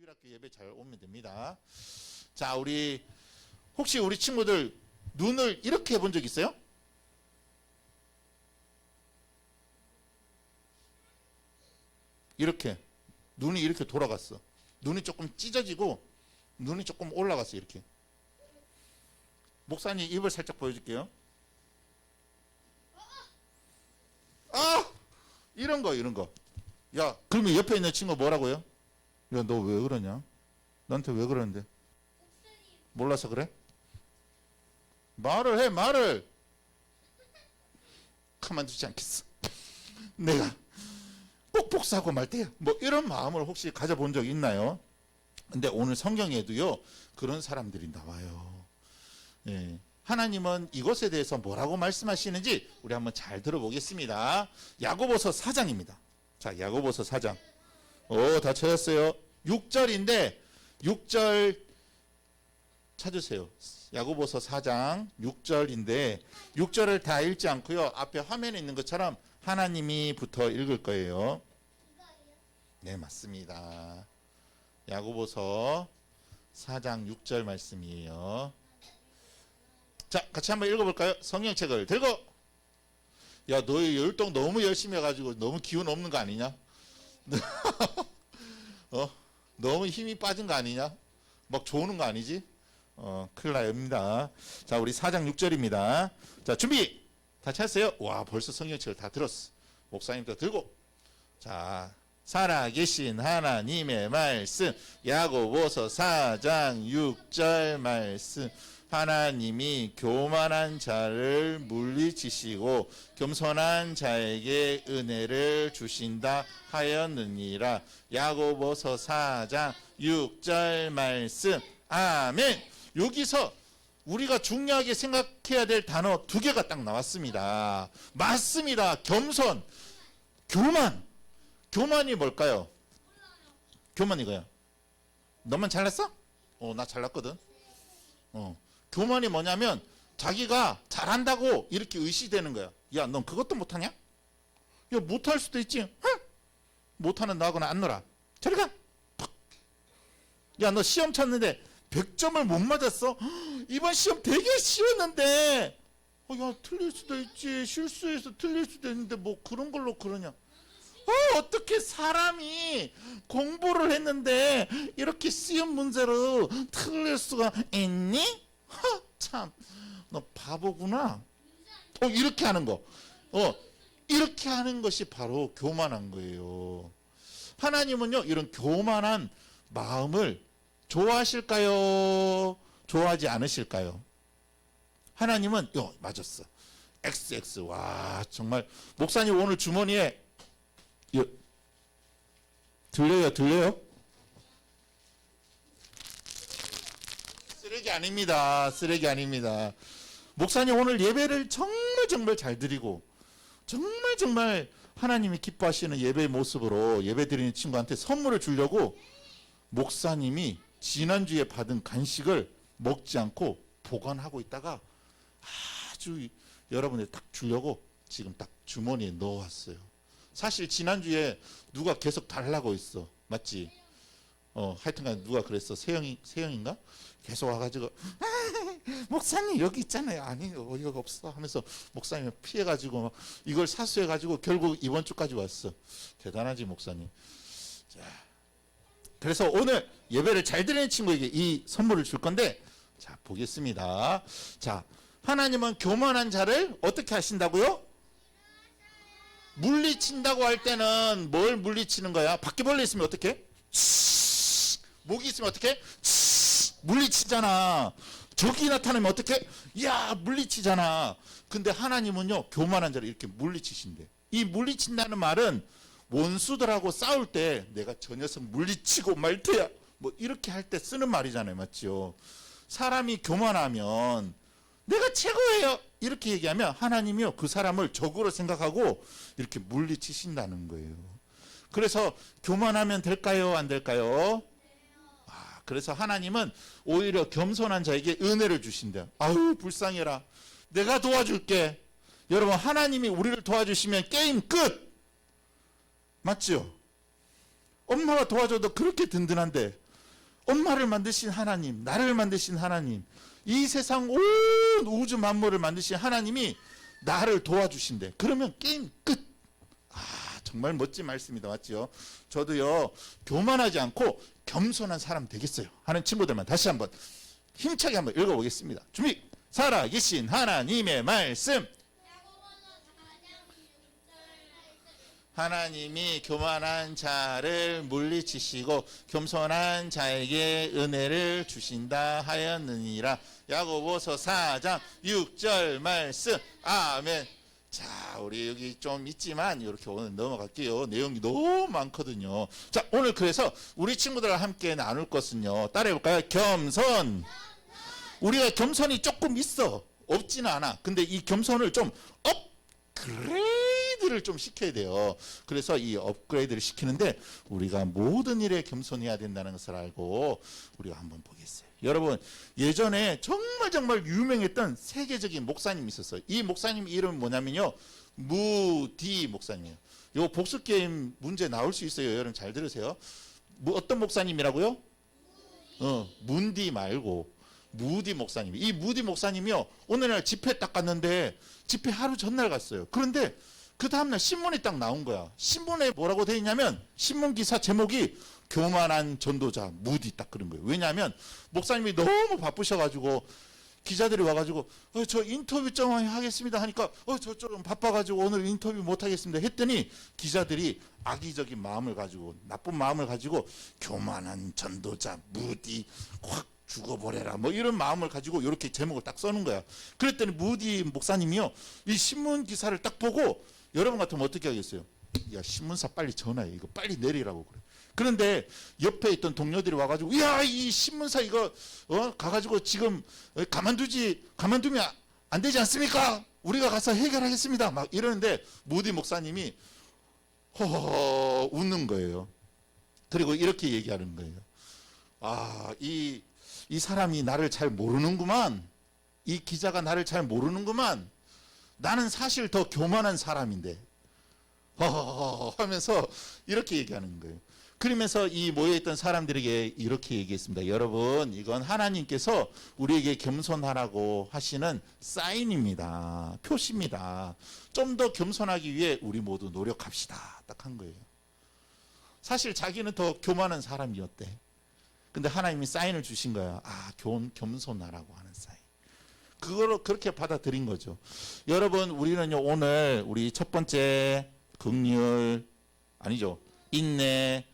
주일학교 예배 잘 오면 됩니다. 자, 혹시 우리 친구들 눈을 이렇게 해본 적 있어요? 이렇게 눈이 이렇게 돌아갔어. 눈이 조금 찢어지고 눈이 조금 올라갔어. 이렇게. 목사님 입을 살짝 보여줄게요. 아! 이런 거. 야, 그러면 옆에 있는 친구 뭐라고요? 야, 너 왜 그러냐? 나한테 왜 그러는데? 몰라서 그래? 말을 해, 말을! 가만두지 않겠어. 내가 꼭꼭 사고 말 때야. 뭐 이런 마음을 혹시 가져본 적 있나요? 근데 오늘 성경에도요, 그런 사람들이 나와요. 예. 하나님은 이것에 대해서 뭐라고 말씀하시는지 우리 한번 잘 들어보겠습니다. 야고보서 4장입니다. 자, 야고보서 4장. 다 찾았어요. 6절인데 6절 찾으세요. 야고보서 4장 6절인데 6절을 다 읽지 않고요. 앞에 화면에 있는 것처럼 하나님이 붙어 읽을 거예요. 네, 맞습니다. 야고보서 4장 6절 말씀이에요. 자, 같이 한번 읽어볼까요? 성경책을 들고. 야, 너희 열동 너무 열심히 해가지고 너무 기운 없는 거 아니냐? 너무 힘이 빠진 거 아니냐? 막 좋은 거 아니지? 큰일 나요입니다. 자, 우리 4장 6절입니다. 자, 준비! 다 찾았어요? 와, 벌써 성경책을 다 들었어. 목사님도 들고. 자, 살아계신 하나님의 말씀, 야고보서 4장 6절 말씀. 하나님이 교만한 자를 물리치시고 겸손한 자에게 은혜를 주신다 하였느니라. 야고보서 4장 6절 말씀. 아멘. 여기서 우리가 중요하게 생각해야 될 단어 두 개가 딱 나왔습니다. 맞습니다. 겸손, 교만. 교만이 뭘까요? 교만 이거야. 너만 잘났어? 나 잘났거든. 교만이 뭐냐면 자기가 잘한다고 이렇게 의시되는 거야. 야, 넌 그것도 못하냐? 야, 못할 수도 있지. 응? 못하는 나하고는 안 놀아. 저리 가. 야, 너 시험 쳤는데 100점을 못 맞았어? 이번 시험 되게 쉬웠는데. 야, 틀릴 수도 있지. 실수해서 틀릴 수도 있는데 뭐 그런 걸로 그러냐. 어떻게 사람이 공부를 했는데 이렇게 쉬운 문제로 틀릴 수가 있니? 참, 너 바보구나. 이렇게 하는 거. 이렇게 하는 것이 바로 교만한 거예요. 하나님은요, 이런 교만한 마음을 좋아하실까요? 좋아하지 않으실까요? 하나님은, 맞았어. XX. 와, 정말. 목사님 오늘 주머니에, 들려요? 쓰레기 아닙니다. 목사님 오늘 예배를 정말 잘 드리고 정말 하나님이 기뻐하시는 예배의 모습으로 예배 드리는 친구한테 선물을 주려고 목사님이 지난주에 받은 간식을 먹지 않고 보관하고 있다가 아주 여러분들 딱 주려고 지금 딱 주머니에 넣어왔어요. 사실 지난주에 누가 계속 달라고 했어. 맞지? 하여튼간 누가 그랬어. 세영인가? 계속 와가지고 목사님 여기 있잖아요. 아니, 어이가 없어 하면서 목사님 피해가지고 막 이걸 사수해가지고 결국 이번 주까지 왔어. 대단하지 목사님. 자, 그래서 오늘 예배를 잘 드리는 친구에게 이 선물을 줄 건데, 자, 보겠습니다. 자, 하나님은 교만한 자를 어떻게 하신다고요? 물리친다고 할 때는 뭘 물리치는 거야? 바퀴벌레 있으면 어떻게? 모기 있으면 어떻게? 물리치잖아. 적이 나타나면 어떻게? 야, 물리치잖아. 근데 하나님은요, 교만한 자를 이렇게 물리치신대. 이 물리친다는 말은 원수들하고 싸울 때 내가 저 녀석 물리치고 말 테야, 뭐 이렇게 할 때 쓰는 말이잖아요. 맞죠? 사람이 교만하면 내가 최고예요 이렇게 얘기하면 하나님이요, 그 사람을 적으로 생각하고 이렇게 물리치신다는 거예요. 그래서 교만하면 될까요? 안 될까요? 그래서 하나님은 오히려 겸손한 자에게 은혜를 주신대요. 아유, 불쌍해라. 내가 도와줄게. 여러분, 하나님이 우리를 도와주시면 게임 끝. 맞죠? 엄마가 도와줘도 그렇게 든든한데 엄마를 만드신 하나님, 나를 만드신 하나님, 이 세상 온 우주 만물을 만드신 하나님이 나를 도와주신대. 그러면 게임 끝. 아, 정말 멋진 말씀이다. 맞죠? 저도요, 교만하지 않고 겸손한 사람 되겠어요 하는 친구들만 다시 한번 힘차게 한번 읽어보겠습니다. 준비. 살아계신 하나님의 말씀. 하나님이 교만한 자를 물리치시고 겸손한 자에게 은혜를 주신다 하였느니라. 야고보서 4장 6절 말씀. 아멘. 자, 우리 여기 좀 있지만 이렇게 오늘 넘어갈게요. 내용이 너무 많거든요. 자, 오늘 그래서 우리 친구들과 함께 나눌 것은요, 따라해볼까요? 겸손. 우리가 겸손이 조금 있어. 없지는 않아. 근데 이 겸손을 좀 업그레이드를 좀 시켜야 돼요. 그래서 이 업그레이드를 시키는데 우리가 모든 일에 겸손해야 된다는 것을 알고 우리가 한번 보겠어요. 여러분, 예전에 정말 유명했던 세계적인 목사님이 있었어요. 이 목사님 이름은 뭐냐면요, 무디 목사님이에요. 요 복습 게임 문제 나올 수 있어요. 여러분 잘 들으세요. 어떤 목사님이라고요? 문디 말고 무디 목사님. 이 무디 목사님이요, 오늘날 집회 딱 갔는데 집회 하루 전날 갔어요. 그런데 그 다음날 신문이 딱 나온 거야. 신문에 뭐라고 돼 있냐면, 신문 기사 제목이 교만한 전도자 무디, 딱 그런 거예요. 왜냐하면 목사님이 너무 바쁘셔가지고 기자들이 와가지고 저 인터뷰 좀 하겠습니다 하니까 저 좀 바빠가지고 오늘 인터뷰 못 하겠습니다 했더니, 기자들이 악의적인 마음을 가지고, 나쁜 마음을 가지고 교만한 전도자 무디 확 죽어버려라 뭐 이런 마음을 가지고 이렇게 제목을 딱 써는 거야. 그랬더니 무디 목사님이요, 이 신문 기사를 딱 보고, 여러분 같으면 어떻게 하겠어요? 야, 신문사 빨리 전화해, 이거 빨리 내리라고 그래. 그런데 옆에 있던 동료들이 와가지고, 야, 이 신문사 이거 가가지고 지금 가만두면 안 되지 않습니까? 우리가 가서 해결하겠습니다 막 이러는데, 무디 목사님이 허허허 웃는 거예요. 그리고 이렇게 얘기하는 거예요. 아, 이 사람이 나를 잘 모르는구만. 이 기자가 나를 잘 모르는구만. 나는 사실 더 교만한 사람인데 허허허 하면서 이렇게 얘기하는 거예요. 그러면서 이 모여있던 사람들에게 이렇게 얘기했습니다. 여러분, 이건 하나님께서 우리에게 겸손하라고 하시는 사인입니다. 표시입니다. 좀 더 겸손하기 위해 우리 모두 노력합시다. 딱 한 거예요. 사실 자기는 더 교만한 사람이었대. 근데 하나님이 사인을 주신 거야. 아, 겸손하라고 하는 사인. 그거를 그렇게 받아들인 거죠. 여러분, 우리는요, 오늘 우리 첫 번째 긍휼, 아니죠, 인내,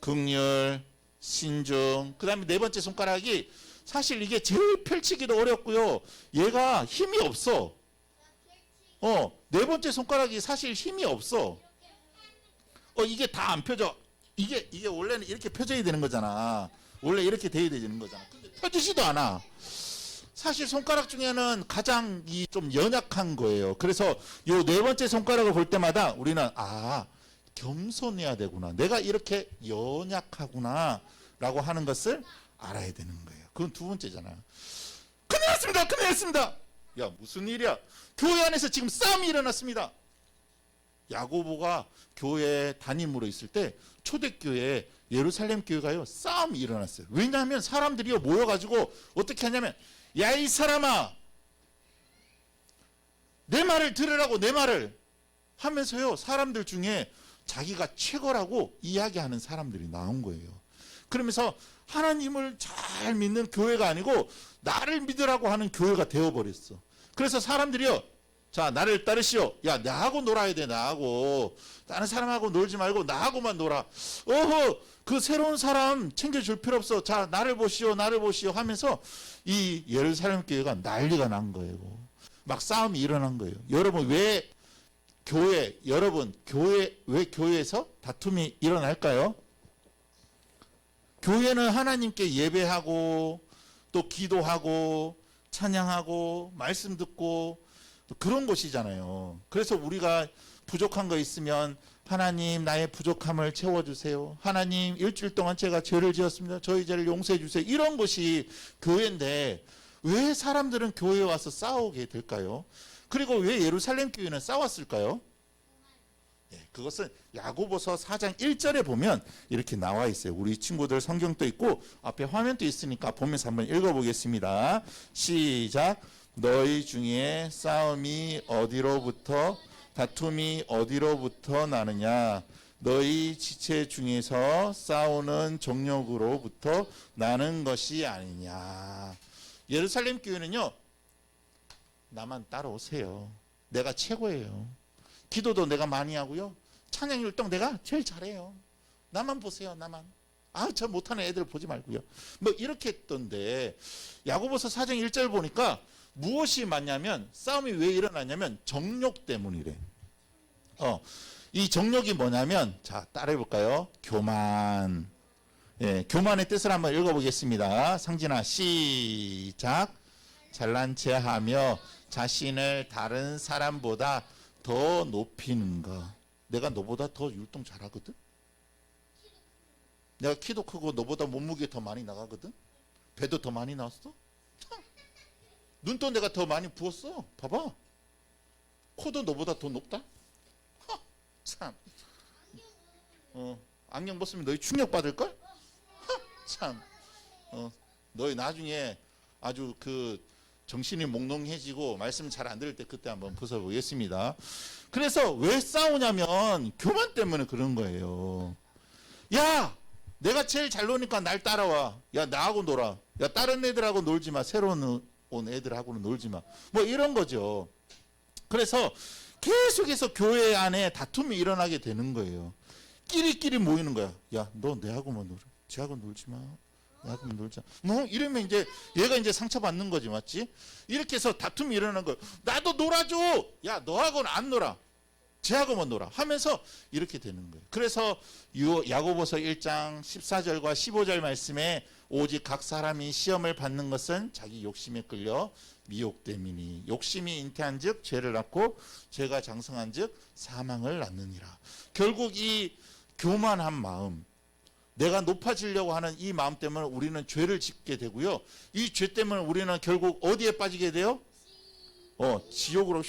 긍휼, 신중, 그 다음에 네 번째 손가락이, 사실 이게 제일 펼치기도 어렵고요, 얘가 힘이 없어. 네 번째 손가락이 사실 힘이 없어. 이게 다 안 펴져. 이게 원래는 이렇게 펴져야 되는 거잖아. 원래 이렇게 돼야 되는 거잖아. 근데 펴지지도 않아. 사실 손가락 중에는 가장 좀 연약한 거예요. 그래서 요 네 번째 손가락을 볼 때마다 우리는 겸손해야 되구나, 내가 이렇게 연약하구나 라고 하는 것을 알아야 되는 거예요. 그건 두 번째잖아요. 큰일 났습니다. 야, 무슨 일이야? 교회 안에서 지금 싸움이 일어났습니다. 야고보가 교회 담임으로 있을 때 초대교회 예루살렘 교회가요, 싸움이 일어났어요. 왜냐하면 사람들이 모여가지고 어떻게 하냐면, 야, 이 사람아, 내 말을 들으라고, 내 말을 하면서요, 사람들 중에 자기가 최고라고 이야기하는 사람들이 나온 거예요. 그러면서 하나님을 잘 믿는 교회가 아니고 나를 믿으라고 하는 교회가 되어버렸어. 그래서 사람들이요, 자, 나를 따르시오. 야, 나하고 놀아야 돼. 나하고. 다른 사람하고 놀지 말고 나하고만 놀아. 그 새로운 사람 챙겨줄 필요 없어. 자, 나를 보시오 하면서 이 예루살렘 교회가 난리가 난 거예요. 막 싸움이 일어난 거예요. 여러분, 왜 교회에서 다툼이 일어날까요? 교회는 하나님께 예배하고 또 기도하고 찬양하고 말씀 듣고 그런 곳이잖아요. 그래서 우리가 부족한 거 있으면, 하나님, 나의 부족함을 채워주세요. 하나님, 일주일 동안 제가 죄를 지었습니다. 저희 죄를 용서해 주세요. 이런 곳이 교회인데 왜 사람들은 교회에 와서 싸우게 될까요? 그리고 왜 예루살렘 교회는 싸웠을까요? 그것은 야고보서 4장 1절에 보면 이렇게 나와 있어요. 우리 친구들 성경도 있고 앞에 화면도 있으니까 보면서 한번 읽어보겠습니다. 시작. 너희 중에 싸움이 어디로부터 다툼이 어디로부터 나느냐? 너희 지체 중에서 싸우는 정욕으로부터 나는 것이 아니냐. 예루살렘 교회는요, 나만 따라오세요. 내가 최고예요. 기도도 내가 많이 하고요, 찬양 율동 내가 제일 잘해요. 나만 보세요. 나만. 저 못하는 애들 보지 말고요. 뭐 이렇게 했던데, 야고보서 4장 1절 보니까 무엇이 맞냐면, 싸움이 왜 일어나냐면 정욕 때문이래. 이 정욕이 뭐냐면, 자, 따라해 볼까요? 교만. 예, 교만의 뜻을 한번 읽어보겠습니다. 상진아, 시작. 잘난 체 하며 자신을 다른 사람보다 더 높이는 거. 내가 너보다 더 율동 잘하거든? 내가 키도 크고 너보다 몸무게 더 많이 나가거든? 배도 더 많이 나왔어? 눈도 내가 더 많이 부었어. 봐봐. 코도 너보다 더 높다? 참. 안경 벗으면 너희 충격받을걸? 참. 너희 나중에 아주 정신이 몽롱해지고 말씀 잘 안 들을 때 그때 한번 벗어보겠습니다. 그래서 왜 싸우냐면 교만 때문에 그런 거예요. 야, 내가 제일 잘 노니까 날 따라와. 야, 나하고 놀아. 야, 다른 애들하고 놀지 마. 새로운 온 애들하고는 놀지 마. 뭐 이런 거죠. 그래서 계속해서 교회 안에 다툼이 일어나게 되는 거예요. 끼리끼리 모이는 거야. 야, 너 내하고만 놀아. 쟤하고 놀지 마. 내하고 놀자. 뭐 이러면 이제 얘가 이제 상처받는 거지, 맞지? 이렇게 해서 다툼이 일어나는 거예요. 나도 놀아줘. 야, 너하고는 안 놀아. 쟤하고만 놀아. 하면서 이렇게 되는 거예요. 그래서 야고보서 1장 14절과 15절 말씀에 오직 각 사람이 시험을 받는 것은 자기 욕심에 끌려 미혹됨이니 욕심이 잉태한 즉 죄를 낳고 죄가 장성한 즉 사망을 낳느니라. 결국 이 교만한 마음, 내가 높아지려고 하는 이 마음 때문에 우리는 죄를 짓게 되고요. 이 죄 때문에 우리는 결국 어디에 빠지게 돼요? 지옥으로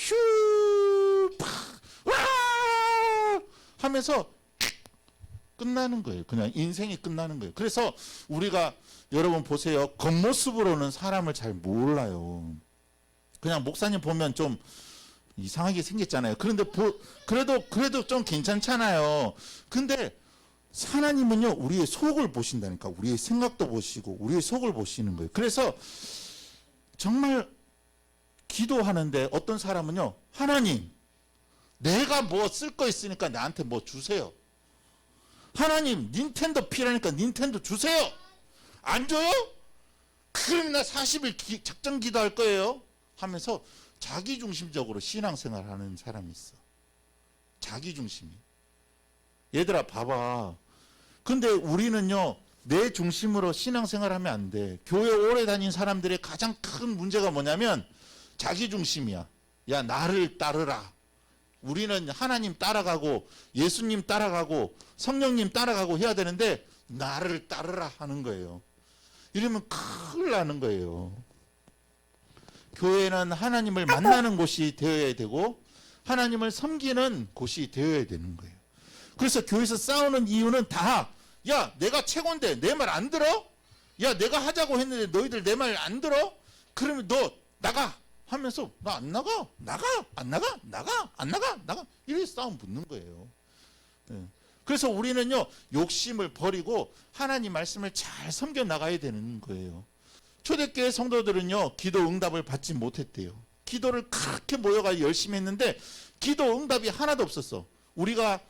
하면서 끝나는 거예요. 그냥 인생이 끝나는 거예요. 그래서 우리가 여러분 보세요. 겉모습으로는 사람을 잘 몰라요. 그냥 목사님 보면 좀 이상하게 생겼잖아요. 그런데 그래도 좀 괜찮잖아요. 근데 하나님은요, 우리의 속을 보신다니까. 우리의 생각도 보시고 우리의 속을 보시는 거예요. 그래서 정말 기도하는데 어떤 사람은요, 하나님, 내가 뭐 쓸 거 있으니까 나한테 뭐 주세요. 하나님, 닌텐도 필요하니까 닌텐도 주세요. 안 줘요? 그럼 나 40일 작정 기도할 거예요. 하면서 자기중심적으로 신앙생활하는 사람이 있어. 자기중심이. 얘들아, 봐봐. 근데 우리는요, 내 중심으로 신앙생활하면 안 돼. 교회 오래 다닌 사람들의 가장 큰 문제가 뭐냐면 자기중심이야. 야, 나를 따르라. 우리는 하나님 따라가고 예수님 따라가고 성령님 따라가고 해야 되는데 나를 따르라 하는 거예요. 이러면 큰일 나는 거예요. 교회는 하나님을 만나는 곳이 되어야 되고 하나님을 섬기는 곳이 되어야 되는 거예요. 그래서 교회에서 싸우는 이유는 다, 야, 내가 최고인데 내 말 안 들어? 야, 내가 하자고 했는데 너희들 내 말 안 들어? 그러면 너 나가 하면서 나 안 나가, 안 나가 이렇게 싸움 붙는 거예요. 그래서 우리는요, 욕심을 버리고 하나님 말씀을 잘 섬겨 나가야 되는 거예요. 초대교회 성도들은요, 기도 응답을 받지 못했대요. 기도를 그렇게 모여가 열심히 했는데 기도 응답이 하나도 없었어. 우리가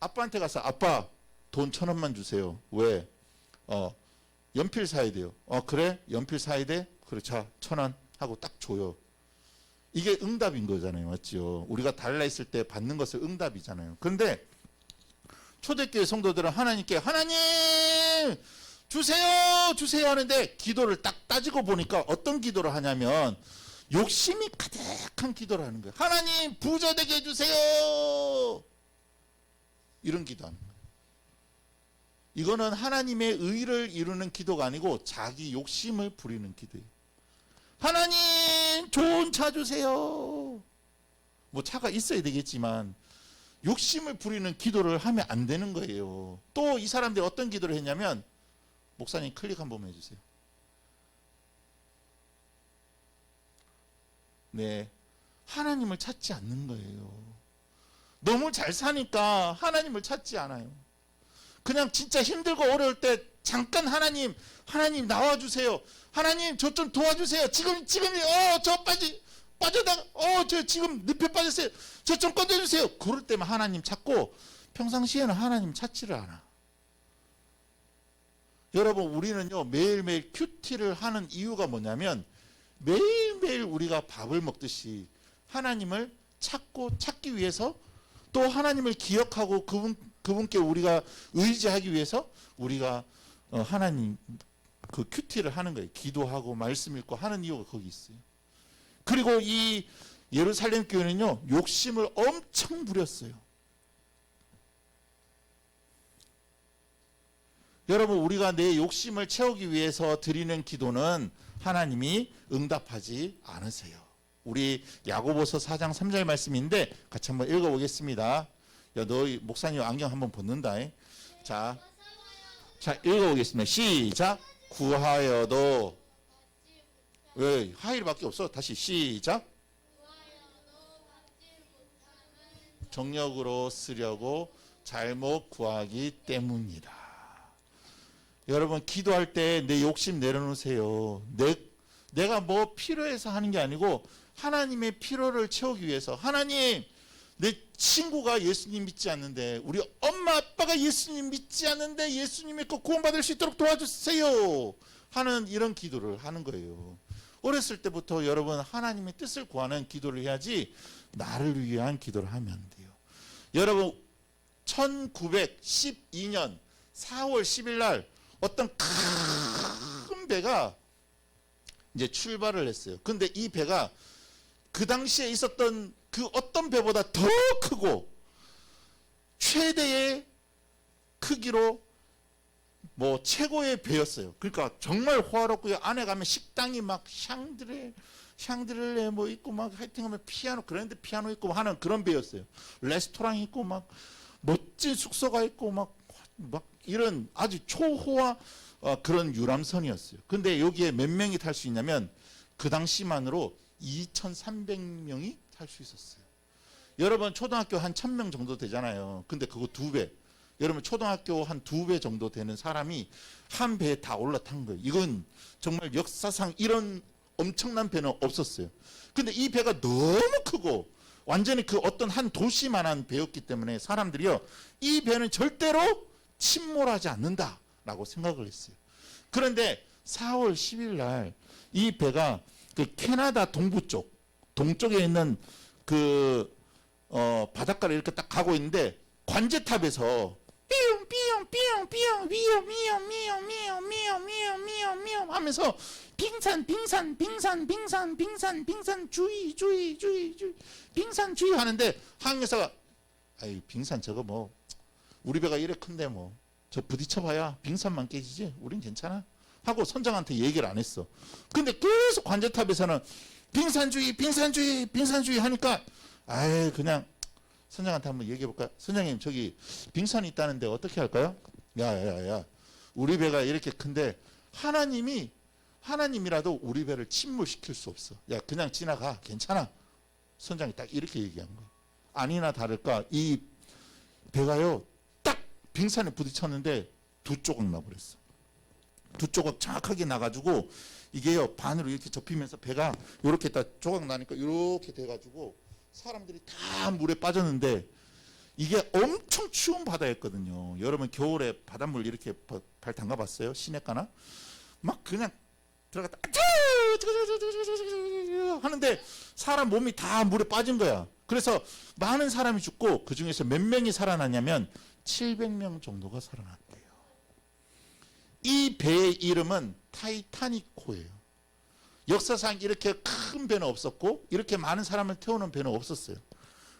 아빠한테 가서 아빠 돈 1,000원만 주세요. 왜? 연필 사야 돼요. 그래? 연필 사야 돼? 그래, 자 1,000원 하고 딱 줘요. 이게 응답인 거잖아요. 맞죠? 우리가 달라 있을 때 받는 것을 응답이잖아요. 그런데 초대교회 성도들은 하나님께 하나님 주세요 하는데 기도를 딱 따지고 보니까 어떤 기도를 하냐면 욕심이 가득한 기도를 하는 거예요. 하나님 부자 되게 해주세요. 이런 기도하는 거예요. 이거는 하나님의 의를 이루는 기도가 아니고 자기 욕심을 부리는 기도예요. 하나님 좋은 차 주세요. 뭐 차가 있어야 되겠지만 욕심을 부리는 기도를 하면 안 되는 거예요. 또 이 사람들이 어떤 기도를 했냐면, 목사님 클릭 한번 해주세요. 네, 하나님을 찾지 않는 거예요. 너무 잘 사니까 하나님을 찾지 않아요. 그냥 진짜 힘들고 어려울 때 잠깐 하나님 나와주세요. 하나님 저 좀 도와주세요. 지금 저 빠져다가 저 지금 늪에 빠졌어요. 저 좀 꺼내주세요. 그럴 때만 하나님 찾고, 평상시에는 하나님 찾지를 않아. 여러분, 우리는요 매일매일 큐티를 하는 이유가 뭐냐면, 매일매일 우리가 밥을 먹듯이 하나님을 찾기 위해서, 또 하나님을 기억하고 그분께 우리가 의지하기 위해서 우리가 하나님 그 큐티를 하는 거예요. 기도하고 말씀 읽고 하는 이유가 거기 있어요. 그리고 이 예루살렘 교회는요 욕심을 엄청 부렸어요. 여러분, 우리가 내 욕심을 채우기 위해서 드리는 기도는 하나님이 응답하지 않으세요. 우리 야고보서 4장 3절 말씀인데 같이 한번 읽어보겠습니다. 야, 너희 목사님 안경 한번 벗는다. 자, 읽어보겠습니다. 시작. 구하여도, 왜 하일밖에 없어? 다시 시작. 정력으로 쓰려고 잘못 구하기 때문이다. 여러분, 기도할 때 내 욕심 내려놓으세요. 내가 뭐 필요해서 하는 게 아니고 하나님의 필요를 채우기 위해서. 하나님, 내 친구가 예수님 믿지 않는데, 우리 엄마 아빠가 예수님 믿지 않는데 예수님 믿고 구원받을 수 있도록 도와주세요 하는 이런 기도를 하는 거예요. 어렸을 때부터 여러분, 하나님의 뜻을 구하는 기도를 해야지 나를 위한 기도를 하면 안 돼요. 여러분, 1912년 4월 10일 날 어떤 큰 배가 이제 출발을 했어요. 근데 이 배가 그 당시에 있었던 그 어떤 배보다 더 크고 최대의 크기로 뭐 최고의 배였어요. 그러니까 정말 호화롭고요. 안에 가면 식당이 막 샹드레 뭐 있고 막 하여튼 가면 피아노, 그랜드 피아노 있고 하는 그런 배였어요. 레스토랑 있고 막 멋진 숙소가 있고 막 이런 아주 초호화 그런 유람선이었어요. 근데 여기에 몇 명이 탈 수 있냐면 그 당시만으로 2,300명이 탈 수 있었어요. 여러분, 초등학교 한 1,000명 정도 되잖아요. 근데 그거 2배. 여러분, 초등학교 한 2배 정도 되는 사람이 한 배에 다 올라탄 거예요. 이건 정말 역사상 이런 엄청난 배는 없었어요. 근데 이 배가 너무 크고 완전히 그 어떤 한 도시만한 배였기 때문에 사람들이요, 이 배는 절대로 침몰하지 않는다라고 생각을 했어요. 그런데 4월 10일 날 이 배가 그 캐나다 동쪽에 있는 그 바닷가를 이렇게 딱 가고 있는데, 관제탑에서 삐용삐용삐용삐용 미용 하면서 빙산 주의 빙산 주의 하는데, 항해사가 아이 빙산 저거 뭐 우리 배가 이래 큰데 뭐 저 부딪혀봐야 빙산만 깨지지 우린 괜찮아 하고 선장한테 얘기를 안 했어. 근데 계속 관제탑에서는 빙산주의 하니까 아이 그냥 선장한테 한번 얘기해 볼까? 선장님, 저기 빙산이 있다는데 어떻게 할까요? 야 우리 배가 이렇게 큰데 하나님이라도 우리 배를 침몰시킬 수 없어. 야 그냥 지나가, 괜찮아. 선장이 딱 이렇게 얘기한 거예요. 아니나 다를까 이 배가요 딱 빙산에 부딪혔는데 두 조각 나버렸어. 두 조각 정확하게 나가지고 이게요 반으로 이렇게 접히면서 배가 이렇게 딱 조각 나니까 이렇게 돼가지고 사람들이 다 물에 빠졌는데, 이게 엄청 추운 바다였거든요. 여러분, 겨울에 바닷물 이렇게 발 담가봤어요? 시내가나? 막 그냥 들어갔다 하는데 사람 몸이 다 물에 빠진 거야. 그래서 많은 사람이 죽고 그 중에서 몇 명이 살아났냐면 700명 정도가 살아났대요. 이 배의 이름은 타이타닉호예요. 역사상 이렇게 큰 배는 없었고 이렇게 많은 사람을 태우는 배는 없었어요.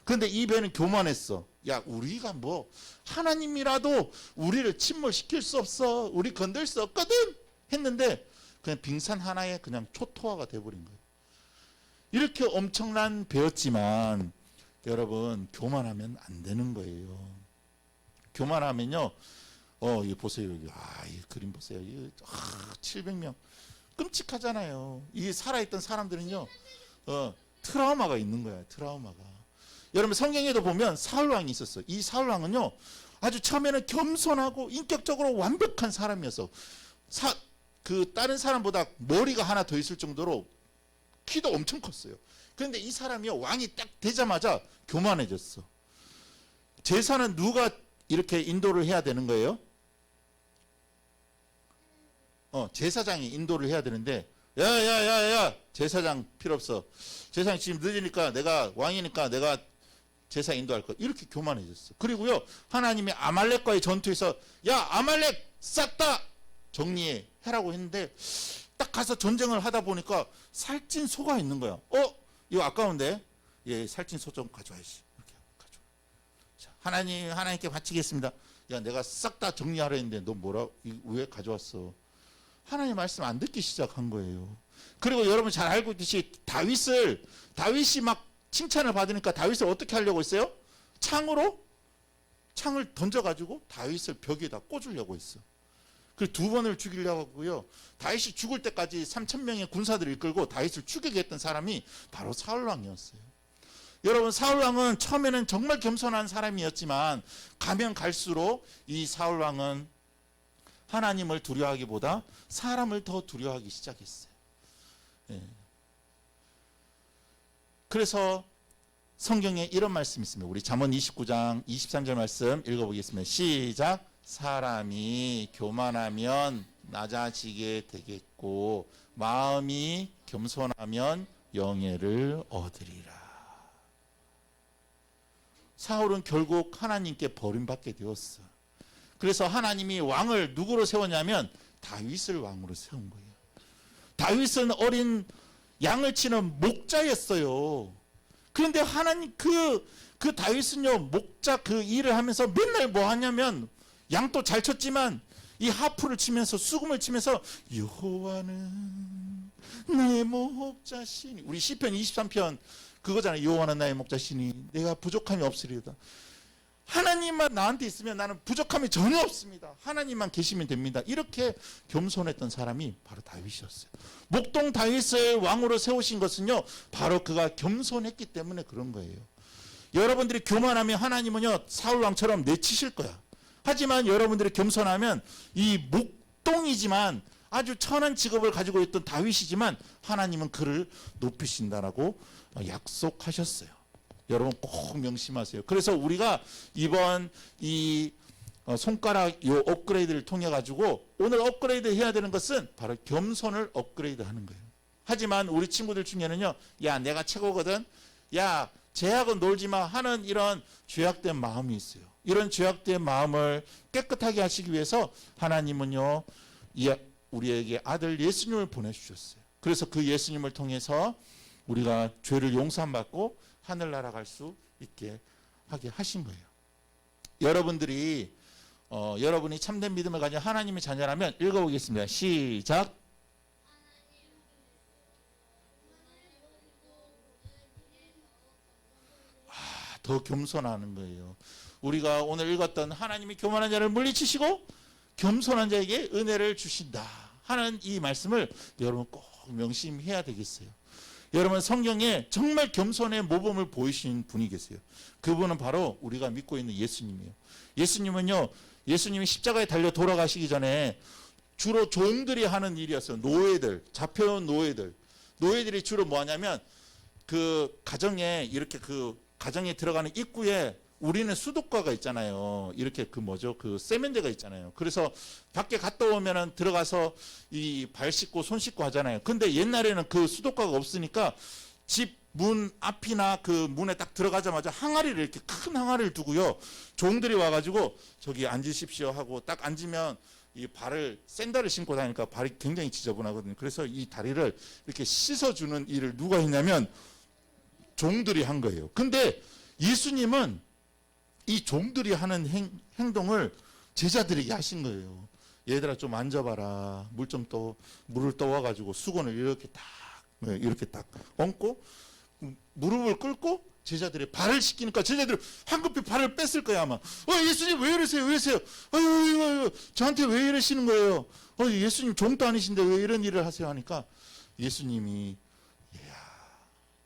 그런데 이 배는 교만했어. 야 우리가 뭐 하나님이라도 우리를 침몰시킬 수 없어, 우리 건들 수 없거든 했는데 그냥 빙산 하나에 그냥 초토화가 돼버린 거예요. 이렇게 엄청난 배였지만 여러분 교만하면 안 되는 거예요. 교만하면요. 이거 보세요. 여기. 이 그림 보세요. 700명. 끔찍하잖아요. 이 살아있던 사람들은요. 트라우마가 있는 거야. 트라우마가. 여러분 성경에도 보면 사울 왕이 있었어요. 이 사울 왕은요. 아주 처음에는 겸손하고 인격적으로 완벽한 사람이었어. 다른 사람보다 머리가 하나 더 있을 정도로 키도 엄청 컸어요. 그런데 이 사람이요. 왕이 딱 되자마자 교만해졌어. 제사는 누가 이렇게 인도를 해야 되는 거예요? 제사장이 인도를 해야 되는데 야 제사장 필요 없어. 제사장 지금 늦으니까 내가 왕이니까 내가 제사 인도할 거. 이렇게 교만해졌어. 그리고요 하나님이 아말렉과의 전투에서 야 아말렉 싹 다 정리해 해라고 했는데 딱 가서 전쟁을 하다 보니까 살찐 소가 있는 거야. 이거 아까운데 살찐 소 좀 가져와야지. 이렇게 가져와. 자, 하나님께 바치겠습니다. 야 내가 싹 다 정리하라 했는데 너 왜 가져왔어? 하나님 말씀 안 듣기 시작한 거예요. 그리고 여러분 잘 알고 있듯이 다윗이 막 칭찬을 받으니까 다윗을 어떻게 하려고 했어요? 창을 던져가지고 다윗을 벽에다 꽂으려고 했어. 그리고 2번을 죽이려고 하고요. 다윗이 죽을 때까지 3,000명의 군사들을 이끌고 다윗을 죽이게 했던 사람이 바로 사울왕이었어요. 여러분 사울왕은 처음에는 정말 겸손한 사람이었지만 가면 갈수록 이 사울왕은 하나님을 두려워하기보다 사람을 더 두려워하기 시작했어요. 그래서 성경에 이런 말씀이 있습니다. 우리 잠언 29장 23절 말씀 읽어보겠습니다. 시작. 사람이 교만하면 낮아지게 되겠고 마음이 겸손하면 영예를 얻으리라. 사울은 결국 하나님께 버림받게 되었어. 그래서 하나님이 왕을 누구로 세웠냐면 다윗을 왕으로 세운 거예요. 다윗은 어린 양을 치는 목자였어요. 그런데 하나님 그 다윗은요 목자 그 일을 하면서 맨날 뭐 하냐면 양도 잘 쳤지만 이 하프를 치면서 수금을 치면서 여호와는 나의 목자시니, 우리 시편 23편 그거잖아요. 여호와는 나의 목자시니 내가 부족함이 없으리로다. 하나님만 나한테 있으면 나는 부족함이 전혀 없습니다. 하나님만 계시면 됩니다. 이렇게 겸손했던 사람이 바로 다윗이었어요. 목동 다윗을 왕으로 세우신 것은요 바로 그가 겸손했기 때문에 그런 거예요. 여러분들이 교만하면 하나님은요 사울 왕처럼 내치실 거야. 하지만 여러분들이 겸손하면 이 목동이지만 아주 천한 직업을 가지고 있던 다윗이지만 하나님은 그를 높이신다라고 약속하셨어요. 여러분 꼭 명심하세요. 그래서 우리가 이번 이 손가락 요 업그레이드를 통해 가지고 오늘 업그레이드 해야 되는 것은 바로 겸손을 업그레이드 하는 거예요. 하지만 우리 친구들 중에는요, 야 내가 최고거든, 야 쟤하고 놀지 마 하는 이런 죄악된 마음이 있어요. 이런 죄악된 마음을 깨끗하게 하시기 위해서 하나님은요 우리에게 아들 예수님을 보내주셨어요. 그래서 그 예수님을 통해서 우리가 죄를 용서받고 하늘나라 갈 수 있게 하게 하신 거예요. 여러분들이 여러분이 참된 믿음을 가진 하나님의 자녀라면 읽어보겠습니다. 시작. 더 겸손하는 거예요. 우리가 오늘 읽었던 하나님이 교만한 자를 물리치시고 겸손한 자에게 은혜를 주신다 하는 이 말씀을 여러분 꼭 명심해야 되겠어요. 여러분 성경에 정말 겸손의 모범을 보이신 분이 계세요. 그분은 바로 우리가 믿고 있는 예수님이에요. 예수님은요, 예수님이 십자가에 달려 돌아가시기 전에 주로 종들이 하는 일이었어요. 노예들, 잡혀온 노예들이 주로 뭐 하냐면 그 가정에 이렇게 그 가정에 들어가는 입구에 우리는 수도가가 있잖아요. 이렇게 그 세면대가 있잖아요. 그래서 밖에 갔다 오면은 들어가서 이 발 씻고 손 씻고 하잖아요. 근데 옛날에는 그 수도가가 없으니까 집 문 앞이나 그 문에 딱 들어가자마자 항아리를 이렇게 큰 항아리를 두고요. 종들이 와가지고 저기 앉으십시오 하고 딱 앉으면 이 발을 샌들을 신고 다니니까 발이 굉장히 지저분하거든요. 그래서 이 다리를 이렇게 씻어주는 일을 누가 했냐면 종들이 한 거예요. 근데 예수님은 이 종들이 하는 행동을 제자들에게 하신 거예요. 얘들아 좀 앉아봐라. 물을 떠와가지고 수건을 이렇게 딱 얹고 무릎을 꿇고 제자들의 발을 씻기니까 제자들이 황급히 발을 뺐을 거야 아마. 예수님 왜 이러세요? 왜 이러세요? 아유, 저한테 왜 이러시는 거예요? 예수님 종도 아니신데 왜 이런 일을 하세요? 하니까 예수님이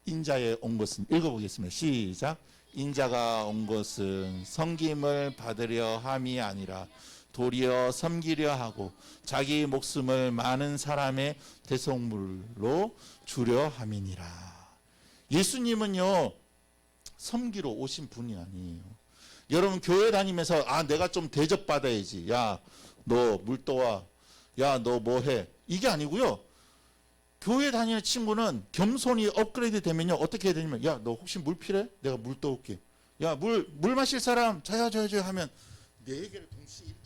인자에 온 것은, 읽어보겠습니다. 시작. 인자가 온 것은 섬김을 받으려 함이 아니라 도리어 섬기려 하고 자기 목숨을 많은 사람의 대속물로 주려 함이니라. 예수님은요 섬기러 오신 분이 아니에요. 여러분 교회 다니면서 내가 좀 대접받아야지, 야 너 물 떠와, 야 너 뭐해, 이게 아니고요. 교회 다니는 친구는 겸손히 업그레이드 되면요 어떻게 해야 되냐면, 야 너 혹시 물 필요해? 내가 물 떠올게. 야 물 마실 사람 저요 하면 네 개를 동시에 이렇게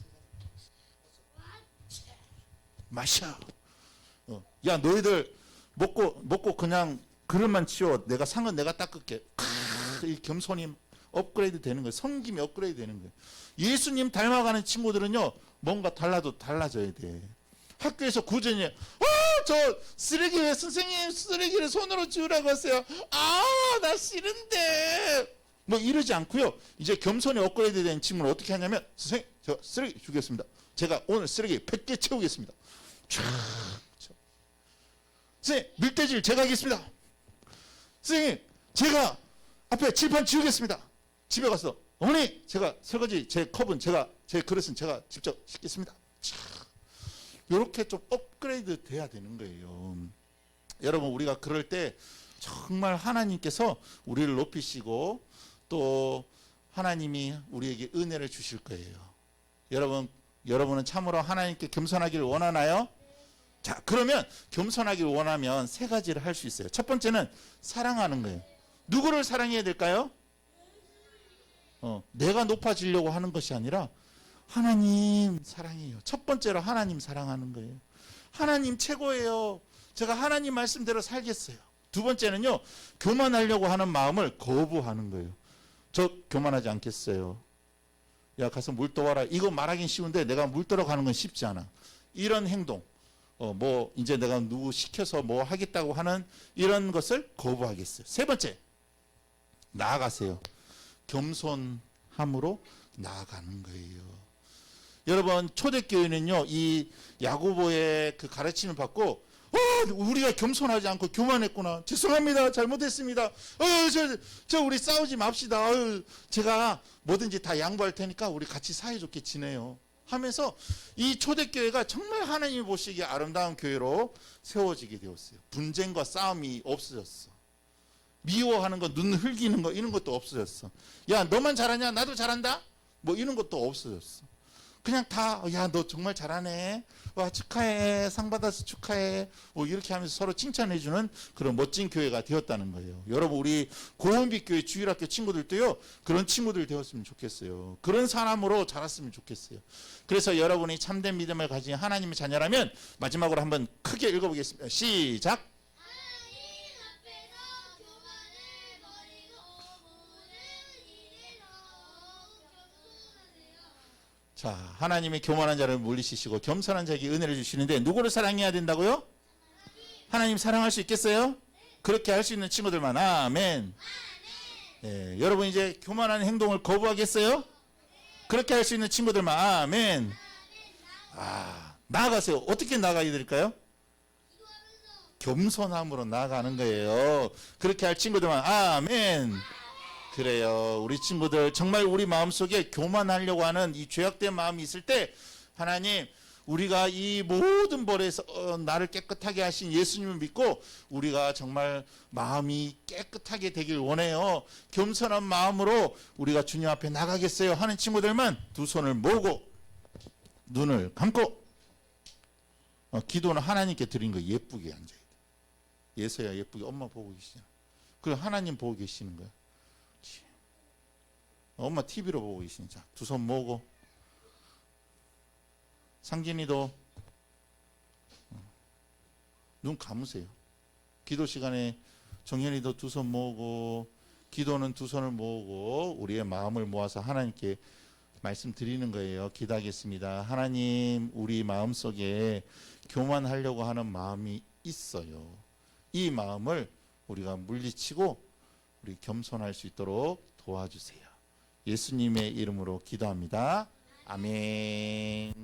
마셔. 야 너희들 먹고 그냥 그릇만 치워, 내가 상은 내가 닦을게. 이 겸손이 업그레이드 되는 거예요. 섬김이 업그레이드 되는 거예요. 예수님 닮아가는 친구들은요 뭔가 달라도 달라져야 돼. 학교에서 구전이 저 쓰레기 왜 선생님 쓰레기를 손으로 치우라고 하세요? 나 싫은데 뭐 이러지 않고요. 이제 겸손이 업그레이드 된 친구는 어떻게 하냐면, 선생님 저 쓰레기 주겠습니다. 제가 오늘 쓰레기 100개 채우겠습니다. 선생님 밀대질 제가 하겠습니다. 선생님 제가 앞에 칠판 지우겠습니다. 집에 가서 어머니 제가 설거지, 제 컵은 제가, 제 그릇은 제가 직접 씻겠습니다. 이렇게 좀 업그레이드 돼야 되는 거예요. 여러분 우리가 그럴 때 정말 하나님께서 우리를 높이시고 또 하나님이 우리에게 은혜를 주실 거예요. 여러분은 참으로 하나님께 겸손하기를 원하나요? 자, 그러면 겸손하기를 원하면 세 가지를 할 수 있어요. 첫 번째는 사랑하는 거예요. 누구를 사랑해야 될까요? 내가 높아지려고 하는 것이 아니라 하나님 사랑해요. 첫 번째로 하나님 사랑하는 거예요. 하나님 최고예요. 제가 하나님 말씀대로 살겠어요. 두 번째는요, 교만하려고 하는 마음을 거부하는 거예요. 저 교만하지 않겠어요. 야 가서 물 떠와라. 이거 말하긴 쉬운데 내가 물 떠러 가는 건 쉽지 않아. 이런 행동, 뭐 이제 내가 누구 시켜서 뭐 하겠다고 하는 이런 것을 거부하겠어요. 세 번째, 나아가세요. 겸손함으로 나아가는 거예요. 여러분 초대교회는요 이 야고보의 그 가르침을 받고 우리가 겸손하지 않고 교만했구나, 죄송합니다, 잘못했습니다, 저 우리 싸우지 맙시다, 제가 뭐든지 다 양보할 테니까 우리 같이 사이좋게 지내요 하면서 이 초대교회가 정말 하나님이 보시기에 아름다운 교회로 세워지게 되었어요. 분쟁과 싸움이 없어졌어. 미워하는 거, 눈 흘기는 거, 이런 것도 없어졌어. 야 너만 잘하냐, 나도 잘한다, 뭐 이런 것도 없어졌어. 그냥 다, 야 너 정말 잘하네, 와 축하해, 상 받아서 축하해, 뭐 이렇게 하면서 서로 칭찬해주는 그런 멋진 교회가 되었다는 거예요. 여러분 우리 고은빛 교회 주일학교 친구들도요 그런 친구들 되었으면 좋겠어요. 그런 사람으로 자랐으면 좋겠어요. 그래서 여러분이 참된 믿음을 가진 하나님의 자녀라면 마지막으로 한번 크게 읽어보겠습니다. 시작. 자, 하나님이 교만한 자를 물리치시고 겸손한 자에게 은혜를 주시는데 누구를 사랑해야 된다고요? 하나님 사랑할 수 있겠어요? 그렇게 할 수 있는 친구들만. 아멘. 네, 여러분 이제 교만한 행동을 거부하겠어요? 그렇게 할 수 있는 친구들만. 아멘. 나아가세요. 어떻게 나아가야 될까요? 겸손함으로 나아가는 거예요. 그렇게 할 친구들만. 아멘. 그래요. 우리 친구들 정말 우리 마음속에 교만하려고 하는 이 죄악된 마음이 있을 때, 하나님 우리가 이 모든 벌에서 나를 깨끗하게 하신 예수님을 믿고 우리가 정말 마음이 깨끗하게 되길 원해요. 겸손한 마음으로 우리가 주님 앞에 나가겠어요 하는 친구들만 두 손을 모으고 눈을 감고 기도는 하나님께 드린 거 예쁘게 앉아야 돼. 예서야 예쁘게 엄마 보고 계시잖아. 그리고 하나님 보고 계시는 거야. 엄마 TV로 보고 계시니까 두 손 모으고, 상진이도 눈 감으세요. 기도 시간에 정현이도 두 손 모으고, 기도는 두 손을 모으고 우리의 마음을 모아서 하나님께 말씀드리는 거예요. 기도하겠습니다. 하나님 우리 마음속에 교만하려고 하는 마음이 있어요. 이 마음을 우리가 물리치고 우리 겸손할 수 있도록 도와주세요. 예수님의 이름으로 기도합니다. 아멘.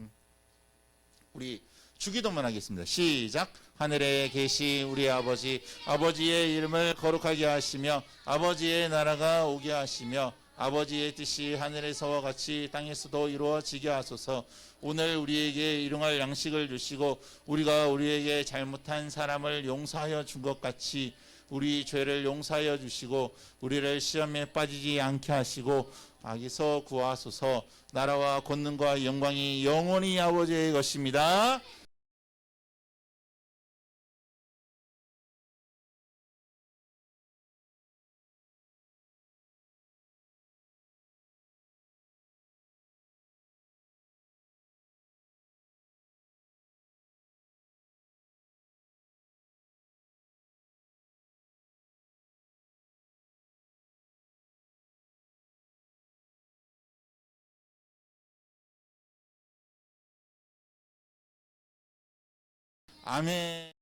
우리 주기도문 하겠습니다. 시작. 하늘에 계신 우리 아버지, 아버지의 이름을 거룩하게 하시며 아버지의 나라가 오게 하시며 아버지의 뜻이 하늘에서와 같이 땅에서도 이루어지게 하소서. 오늘 우리에게 일용할 양식을 주시고 우리가 우리에게 잘못한 사람을 용서하여 준 것 같이 우리 죄를 용서하여 주시고 우리를 시험에 빠지지 않게 하시고 악에서 구하소서. 나라와 권능과 영광이 영원히 아버지의 것입니다. 아멘.